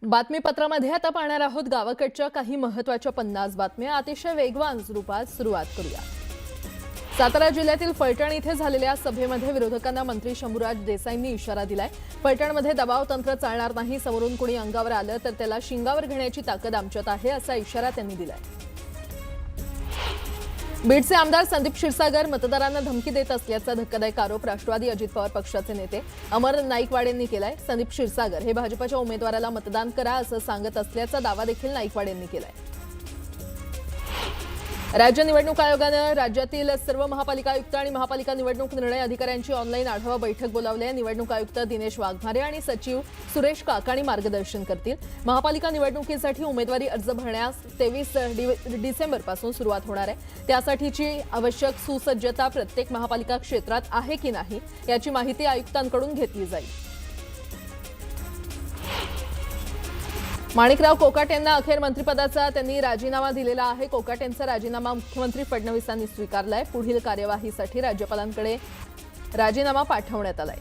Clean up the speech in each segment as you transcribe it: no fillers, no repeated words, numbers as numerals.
बातमीपत्रामध्ये आता पाहणार आहोत गावाकडच्या काही महत्त्वाच्या 50 बातम्या अतिशय वेगवान स्वरूपात सुरुवात करूया। सातारा जिल्ह्यातील फलटण इथे झालेल्या सभेमध्ये विरोधकांना मंत्री शंभूराज देसाईंनी इशारा दिलाय। फलटणमध्ये दबाव तंत्र चालणार नाही, समोरून कोणी अंगावर आलं तर त्याला शिंगावर घेण्याची ताकद आमच्यात आहे असा इशारा त्यांनी दिलाय। बीडचे आमदार संदीप क्षीरसागर मतदारांना धमकी देत असल्याचा धक्कादायक आरोप राष्ट्रवादी अजित पवार पक्षाचे नेते अमर नाईकवाड यांनी केलाय। संदीप क्षीरसागर हे भाजपच्या उमेदवाराला मतदान करा असं सांगत असल्याचा दावा देखील नाईकवाड यांनी केलाय। राज्य निवडणूक आयोगानं राज्यातील सर्व महापालिका आयुक्त आणि महापालिका निवडणूक निर्णय अधिकाऱ्यांची ऑनलाईन आढावा बैठक बोलावली आहे। निवडणूक आयुक्त दिनेश वाघमारे आणि सचिव सुरेश काकाणी मार्गदर्शन करतील। महापालिका निवडणुकीसाठी उमेदवारी अर्ज भरण्यास 23 डिसेंबरपासून सुरुवात होणार आहे। त्यासाठीची आवश्यक सुसज्जता प्रत्येक महापालिका क्षेत्रात आहे की नाही याची माहिती आयुक्तांकडून घेतली जाईल। माणिकराव कोकाटे यांना अखेर मंत्रिपदाचा त्यांनी राजीनामा दिलेला आहे। कोकाटे यांचा राजीनामा मुख्यमंत्री फडणवीसांनी स्वीकारलाय। पुढील कार्यवाहीसाठी राज्यपालांकडे राजीनामा पाठवण्यात आलाय।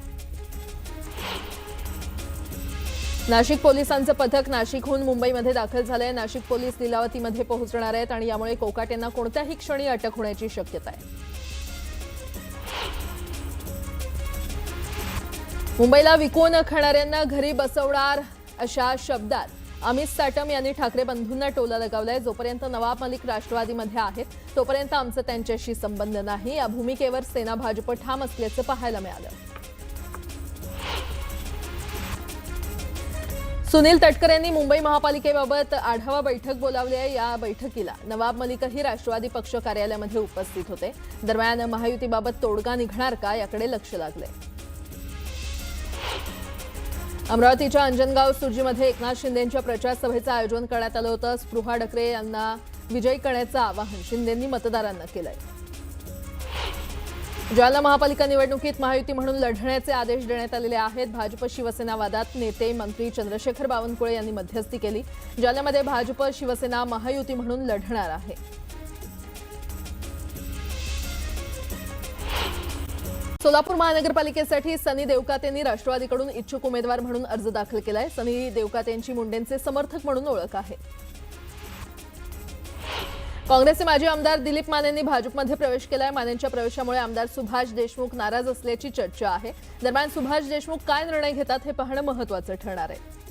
नाशिक पोलिसांचं पथक नाशिकहून मुंबईमध्ये दाखल झालंय। नाशिक पोलीस लीलावतीमध्ये पोहोचणार आहेत आणि यामुळे कोकाटे यांना कोणत्याही क्षणी अटक होण्याची शक्यता आहे। मुंबईला विकून खाणाऱ्यांना घरी बसवणार अशा शब्दात अमित साटम यांनी ठाकरे बंधूंना टोला लगावलाय। जोपर्यंत नवाब मलिक राष्ट्रवादीमध्ये आहेत तोपर्यंत आमचा त्यांच्याशी संबंध नाही या भूमिकेवर सेना भाजप ठाम असल्याचं पाहायला मिळालं। सुनील तटकरे यांनी मुंबई महापालिकेबाबत आढावा बैठक बोलावली आहे। या बैठकीला नवाब मलिकही राष्ट्रवादी पक्ष कार्यालयामध्ये उपस्थित होते। दरम्यान महायुतीबाबत तोडगा निघणार का याकडे लक्ष लागलंय। अमरावतीच्या अंजनगाव सुर्जीमध्ये एकनाथ शिंदेंच्या प्रचार सभेचं आयोजन करण्यात आलं होतं। स्पृहा डकरे यांना विजयी करण्याचं आवाहन शिंदेंनी मतदारांना केलंय। जालना महापालिका निवडणुकीत महायुती म्हणून लढण्याचे आदेश देण्यात आलेले आहेत। भाजप शिवसेना वादात नेते मंत्री चंद्रशेखर बावनकुळे यांनी मध्यस्थी केली। जालन्यामध्ये भाजप शिवसेना महायुती म्हणून लढणार आहे। सोलापूर महानगरपालिकेसाठी सनी देवकाते यांनी राष्ट्रवादीकडून इच्छुक उमेदवार म्हणून अर्ज दाखल केलाय। सनी देवकाते यांची मुंडेंचे समर्थक म्हणून ओळख आहे। काँग्रेसचे माजी आमदार दिलीप माने यांनी भाजपमध्ये प्रवेश केलाय। मानेंच्या प्रवेशामुळे आमदार सुभाष देशमुख नाराज असल्याची चर्चा आहे। दरम्यान सुभाष देशमुख काय निर्णय घेतात हे पाहणं महत्त्वाचं ठरणार आहे।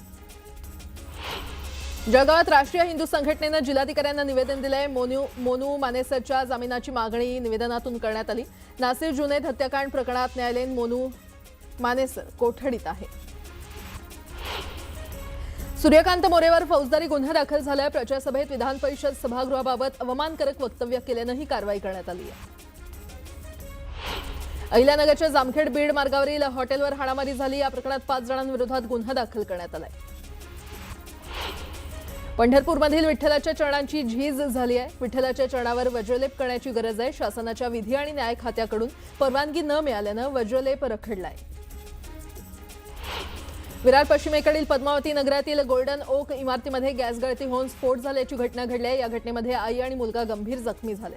जळगावात राष्ट्रीय हिंदू संघटनेनं जिल्हाधिकाऱ्यांना निवेदन दिलंय। मोनू मानेसरच्या जामिनाची मागणी निवेदनातून करण्यात आली। नासिर जुनैद हत्याकांड प्रकरणात न्यायालयीन मोनू मानेसर कोठडीत आहे। सूर्यकांत मोरेवर फौजदारी गुन्हा दाखल झालाय। प्रचार सभेत विधान परिषद सभागृहाबाबत अवमानकारक वक्तव्य केल्यानं ही कारवाई करण्यात आली आहे। अहिल्यानगरच्या जामखेड बीड मार्गावरील हॉटेलवर हाणामारी झाली। या प्रकरणात 5 जणांविरोधात गुन्हा दाखल करण्यात आलाय। पंढरपूरमधील विठ्ठलाच्या चरणांची झीज झाली आहे। विठ्ठलाच्या चरणावर वज्रलेप करण्याची गरज आहे। शासनाच्या विधी आणि न्याय खात्याकडून परवानगी न मिळाल्यानं वज्रलेप रखडलाय। विरार पश्चिमेकडील पद्मावती नगरातील गोल्डन ओक इमारतीमध्ये गॅस गळती होऊन स्फोट झाल्याची घटना घडली आहे। या घटनेमध्ये आई आणि मुलगा गंभीर जखमी झाले।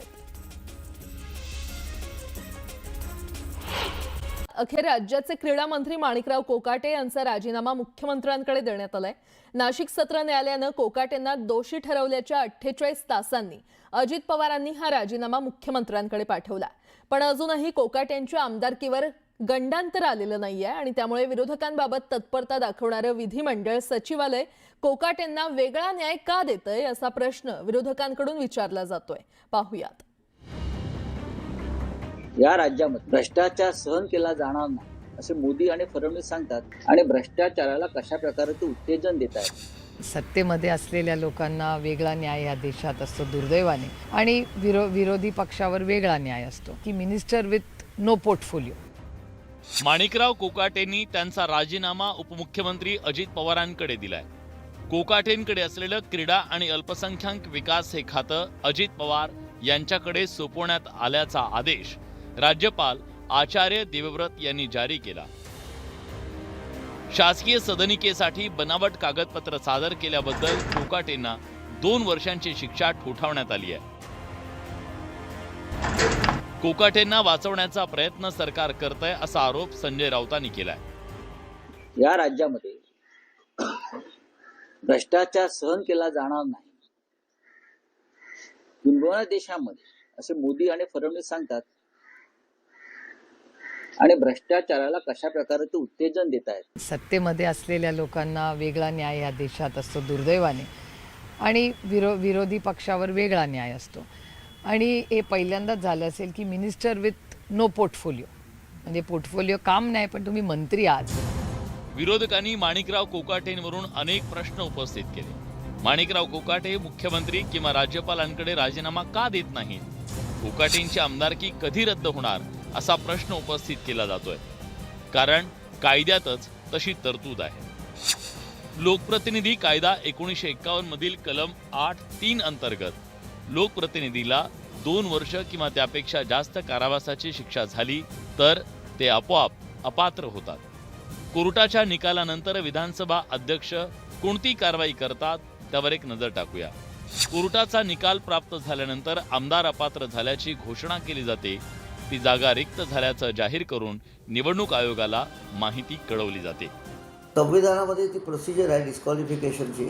अखेर राज्याचे क्रीडा मंत्री माणिकराव कोकाटे यांचा राजीनामा मुख्यमंत्र्यांकडे देण्यात आलाय। नाशिक सत्र न्यायालयानं कोकाटेंना दोषी ठरवल्याच्या 48 तासांनी अजित पवारांनी हा राजीनामा मुख्यमंत्र्यांकडे पाठवला। पण अजूनही कोकाटेंच्या आमदारकीवर गंडांतर आलेलं नाहीये आणि त्यामुळे विरोधकांबाबत तत्परता दाखवणारं विधिमंडळ सचिवालय कोकाटेंना वेगळा न्याय का देतंय असा प्रश्न विरोधकांकडून विचारला जातोय। पाहूयात। या राज्यामध्ये भ्रष्टाचार सहन केला जाणार नाही असे मोदी आणि फडणवीस सांगतात आणि भ्रष्टाचाराला कशा प्रकारे ते उत्तेजन देत आहेत। सत्तेमध्ये असलेल्या लोकांना वेगळा न्याय या देशात असतो दुर्दैवाने आणि विरोधी पक्षावर वेगळा न्याय असतो की minister with no portfolio. Manikrao कोकाटेंनी त्यांचा राजीनामा उपमुख्यमंत्री अजित पवारांकडे दिलाय। कोकाटेंकडे असलेलं क्रीडा आणि अल्पसंख्याक विकास हे खातं अजित पवार यांच्याकडे सोपवण्यात आल्याचा आदेश राज्यपाल आचार्य देवव्रत यांनी जारी केला। शासकीय सदनिकेसाठी बनावट कागदपत्र सादर केल्याबद्दल कोकाटेंना 2 वर्षांची शिक्षा ठोठावण्यात आली आहे। कोकाटेंना वाचवण्याचा प्रयत्न सरकार करतंय असा आरोप संजय राऊतांनी केलाय। या राज्यामध्ये भ्रष्टाचार सहन केला जाणार नाही किंबहुना देशामध्ये असे मोदी आणि फडणवीस सांगतात आणि भ्रष्टाचाराला कशा प्रकारे ते उत्तेजन देत आहेत. सत्तेमध्ये असलेल्या लोकांना वेगळा न्याय या देशात असतो दुर्दैवाने, आणि विरोधी पक्षावर वेगळा न्याय असतो. आणि हे पहिल्यांदाच झालं असेल की मिनिस्टर विथ नो पोर्टफोलिओ, म्हणजे पोर्टफोलिओ काम नाही पण तुम्ही मंत्री आहात. विरोधकांनी माणिकराव कोकाटेंवरून अनेक प्रश्न उपस्थित केले. माणिकराव कोकाटे मुख्यमंत्री किंवा राज्यपालांकडे राजीनामा का देत नाहीत? कोकाटेंची आमदारकी कधी रद्द होणार असा प्रश्न उपस्थित केला जातोय. कारण कायद्यातच तशी तरतूद आहे. लोकप्रतिनिधी कायदा 1951 मधील कलम 8(3) अंतर्गत लोकप्रतिनिधीला 2 वर्ष किंवा त्यापेक्षा जास्त कारावासाची शिक्षा झाली तर ते आपोआप अपात्र होतात. कोर्टाच्या निकालानंतर विधानसभा अध्यक्ष कोणती कारवाई करतात त्यावर एक नजर टाकूया. कोर्टाचा निकाल प्राप्त झाल्यानंतर आमदार अपात्र झाल्याची घोषणा केली जाते. ती जागा रिक्त झाल्याचं जाहीर करून निवडणूक आयोगाला माहिती कळवली जाते. संविधानामध्ये ती प्रोसिजर आहे डिस्क्वालिफिकेशनची.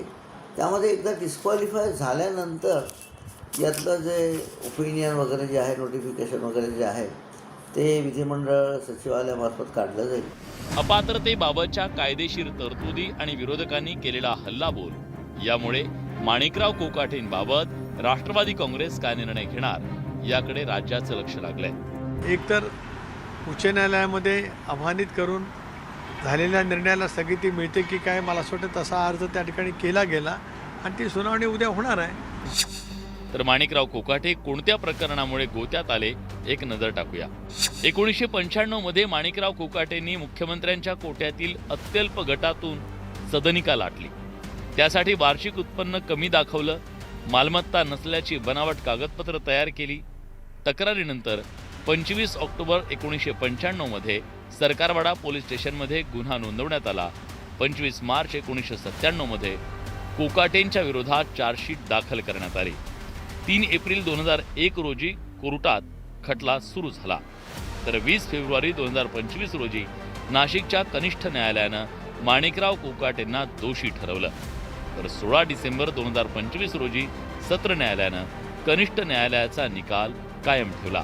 त्यामध्ये एकदा डिस्क्वालिफाय झाल्यानंतर यातलं जे ओपिनियन वगैरे जे आहे, नोटिफिकेशन वगैरे जे आहे, ते विधिमंडळ सचिवालयामार्फत काढलं जाईल. अपात्रतेबाबतच्या कायदेशीर तरतुदी आणि विरोधकांनी केलेला हल्लाबोल यामुळे माणिकराव कोकाटेंबाबत राष्ट्रवादी काँग्रेस काय निर्णय घेणार याकडे राज्याचं लक्ष लागलंय. एकतर उच्च न्यायालयामध्ये आव्हानित करून झालेल्या निर्णयाला स्थगिती मिळते की काय, मला असं वाटतं तसा अर्ज त्या ठिकाणी केला गेला आणि ती सुनावणी उद्या होणार आहे. तर माणिकराव कोकाटे कोणत्या प्रकरणामुळे गोत्यात आले एक नजर टाकूया. 1995 मध्ये माणिकराव कोकाटेंनी मुख्यमंत्र्यांच्या कोट्यातील अत्यल्प गटातून सदनिका लाटली. त्यासाठी वार्षिक उत्पन्न कमी दाखवलं, मालमत्ता नसल्याची बनावट कागदपत्र तयार केली. तक्रारीनंतर 25 ऑक्टोबर 1995 मध्ये सरकारवाडा पोलीस स्टेशनमध्ये गुन्हा नोंदवण्यात आला. 25 मार्च 1997 मध्ये कोकाटेंच्या विरोधात चार्जशीट दाखल करण्यात आली. 3 एप्रिल 2001 रोजी कोर्टात खटला सुरू झाला. तर 20 फेब्रुवारी 2025 रोजी नाशिकच्या कनिष्ठ न्यायालयानं माणिकराव कोकाटेंना दोषी ठरवलं. तर 16 डिसेंबर 2025 रोजी सत्र न्यायालयानं कनिष्ठ न्यायालयाचा निकाल कायम ठेवला.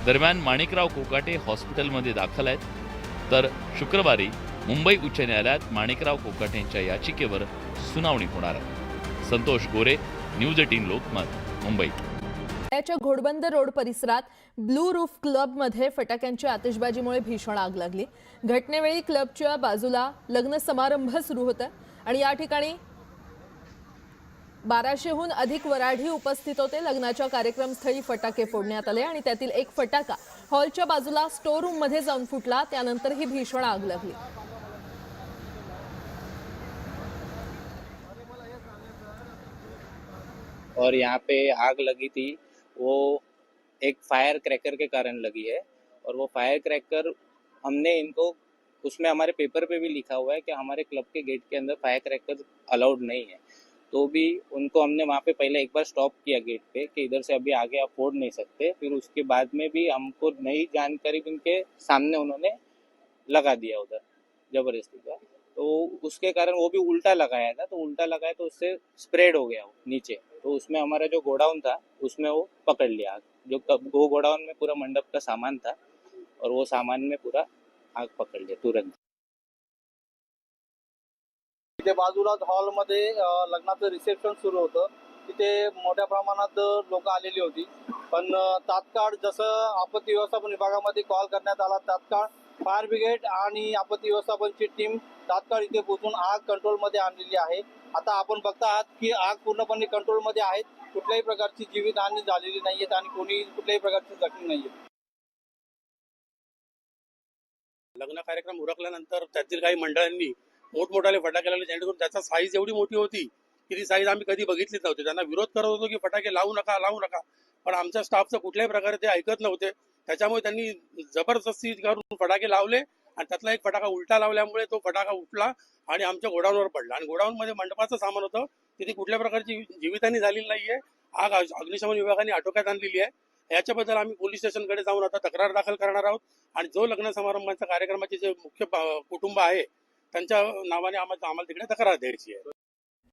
दरम्यान माणिकराव कोकाटे हॉस्पिटलमध्ये दाखल आहेत. तर शुक्रवारी मुंबई उच्च न्यायालयात माणिकराव कोकाटेंच्या याचिकेवर सुनावणी होणार आहे. संतोष गोरे, न्यूज 18 लोकमत, मुंबई. पुण्याच्या घोडबंद रोड परिसरात ब्लू रूफ क्लबमध्ये फटाक्यांच्या आतिषबाजीमुळे भीषण आग लागली. घटनेवेळी क्लबच्या बाजूला लग्न समारंभ सुरू होता आणि या ठिकाणी 1200हून अधिक वऱ्हाडी उपस्थित होते. लग्नाच्या कार्यक्रमस्थळी फटाके फोडण्यात आले आणि त्यातील एक फटाका हॉलच्या बाजूला स्टोर रूम मध्ये जाऊन फुटला. त्यानंतर ही भीषण आग लागली. और यहाँ पे आग लगी थी वो एक फायर क्रैकर के कारण लगी है. और वो फायर क्रैकर हमने इनको उसमें हमारे पेपर पे भी लिखा हुआ है कि हमारे क्लब के गेट के अंदर फायर क्रैकर अलाउड नहीं है. तो भी उनको हमने वहाँ पे पहले एक बार स्टॉप किया गेट पे कि इधर से अभी आगे आप फोड़ नहीं सकते. फिर उसके बाद में भी हमको नई जानकारी उनके सामने उन्होंने लगा दिया उधर जबरदस्ती का. तो उसके कारण वो भी उल्टा लगाया था. तो उल्टा लगाया तो उससे स्प्रेड हो गया वो नीचे. तो उसमें हमारा जो गोडाउन था उसमें वो पकड़ लिया आग. वो गोडाउन में पूरा मंडप का सामान था और वो सामान में पूरा आग पकड़ लिया तुरंत. तिथे बाजूलाच हॉलमध्ये लग्नाचं रिसेप्शन सुरू होतं. तिथे मोठ्या प्रमाणात लोक आलेली होती. पण तात्काळ जसं आपत्ती व्यवस्थापन विभागामध्ये कॉल करण्यात आला, तात्काळ फायर ब्रिगेड आणि आपत्ती व्यवस्थापनची टीम तात्काळ इथे पोहोचून आग कंट्रोलमध्ये आणलेली आहे. आता आपण बघता आहात की आग पूर्णपणे कंट्रोलमध्ये आहे. कुठल्याही प्रकारची जीवितहानी झालेली नाहीये आणि कोणी कुठल्याही प्रकारची जखमी नाहीये. लग्न कार्यक्रम उरकल्यानंतर त्यातील काही मंडळांनी मोठमोठाले फटाके लावले, जेणेकरून त्याचा साईज एवढी मोठी होती की ती साईज आम्ही कधी बघितलीच नव्हती. त्यांना विरोध करत होतो की फटाके लावू नका लावू नका, पण आमच्या स्टाफचं कुठल्याही प्रकारे ते ऐकत नव्हते. त्याच्यामुळे त्यांनी जबरदस्ती करून फटाके लावले आणि त्यातला एक फटाका उलटा लावल्यामुळे तो फटाका उठला आणि आमच्या गोडाऊनवर पडला. आणि गोडाऊनमध्ये मंडपाचं सामान होतं, तिथे कुठल्या प्रकारची जीवितहानी झालेली नाहीये. आग अग्निशमन विभागाने आटोक्यात आणलेली आहे. याच्याबद्दल आम्ही पोलीस स्टेशनकडे जाऊन आता तक्रार दाखल करणार आहोत. आणि जो लग्न समारंभाच्या कार्यक्रमाचे जे मुख्य कुटुंब आहे त्यांच्या नावाने आम्हाला तिकडे तक्रार द्यायची आहे.